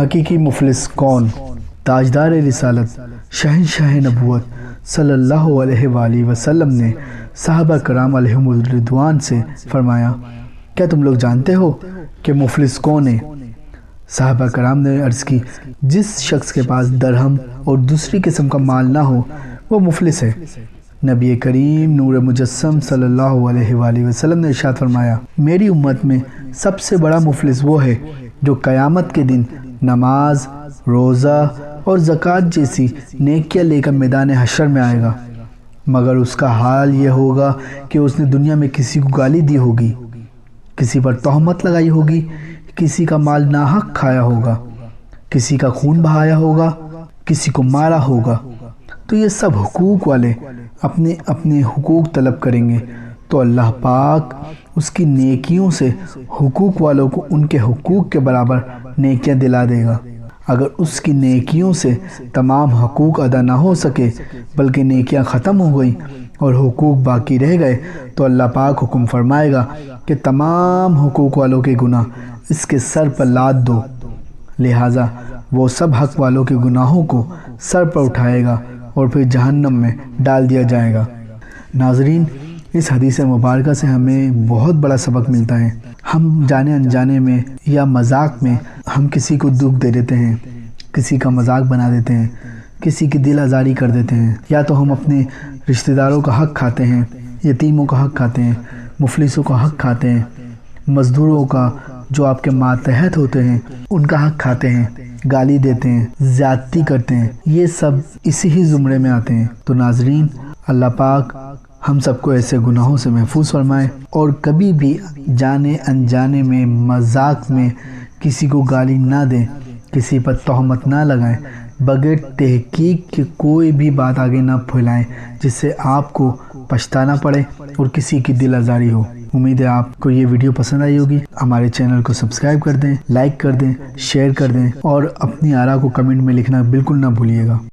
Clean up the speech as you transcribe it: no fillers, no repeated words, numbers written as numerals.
حقیقی مفلس کون؟ تاجدار رسالت شہنشاہ نبوت صلی اللہ علیہ وآلہ وسلم نے صحابہ کرام علیہم الرضوان سے فرمایا، کیا تم لوگ جانتے ہو کہ مفلس کون ہے؟ صحابہ کرام نے عرض کی، جس شخص کے پاس درہم اور دوسری قسم کا مال نہ ہو وہ مفلس ہے۔ نبی کریم نور مجسم صلی اللہ علیہ وآلہ وسلم نے ارشاد فرمایا، میری امت میں سب سے بڑا مفلس وہ ہے جو قیامت کے دن نماز، روزہ اور زکوٰۃ جیسی نیکیاں لے کر میدان حشر میں آئے گا، مگر اس کا حال یہ ہوگا کہ اس نے دنیا میں کسی کو گالی دی ہوگی، کسی پر تہمت لگائی ہوگی، کسی کا مال ناحق کھایا ہوگا، کسی کا خون بہایا ہوگا، کسی کو مارا ہوگا۔ تو یہ سب حقوق والے اپنے اپنے حقوق طلب کریں گے تو اللہ پاک اس کی نیکیوں سے حقوق والوں کو ان کے حقوق کے برابر نیکیاں دلا دے گا۔ اگر اس کی نیکیوں سے تمام حقوق ادا نہ ہو سکے بلکہ نیکیاں ختم ہو گئیں اور حقوق باقی رہ گئے تو اللہ پاک حکم فرمائے گا کہ تمام حقوق والوں کے گناہ اس کے سر پر لاد دو، لہٰذا وہ سب حق والوں کے گناہوں کو سر پر اٹھائے گا اور پھر جہنم میں ڈال دیا جائے گا۔ ناظرین، اس حدیث مبارکہ سے ہمیں بہت بڑا سبق ملتا ہے۔ ہم جانے انجانے میں یا مذاق میں ہم کسی کو دکھ دے دیتے ہیں، کسی کا مذاق بنا دیتے ہیں، کسی کی دل آزاری کر دیتے ہیں، یا تو ہم اپنے رشتہ داروں کا حق کھاتے ہیں، یتیموں کا حق کھاتے ہیں، مفلسوں کا حق کھاتے ہیں، مزدوروں کا جو آپ کے ماتحت ہوتے ہیں ان کا حق کھاتے ہیں، گالی دیتے ہیں، زیادتی کرتے ہیں، یہ سب اسی ہی زمرے میں آتے ہیں۔ تو ناظرین، اللہ پاک ہم سب کو ایسے گناہوں سے محفوظ فرمائے اور کبھی بھی جانے انجانے میں مذاق میں کسی کو گالی نہ دیں، کسی پر تہمت نہ لگائیں، بغیر تحقیق کے کوئی بھی بات آگے نہ پھیلائیں جس سے آپ کو پچھتانا پڑے اور کسی کی دل آزاری ہو۔ امید ہے آپ کو یہ ویڈیو پسند آئی ہوگی۔ ہمارے چینل کو سبسکرائب کر دیں، لائک کر دیں، شیئر کر دیں اور اپنی آراء کو کمنٹ میں لکھنا بالکل نہ بھولیے گا۔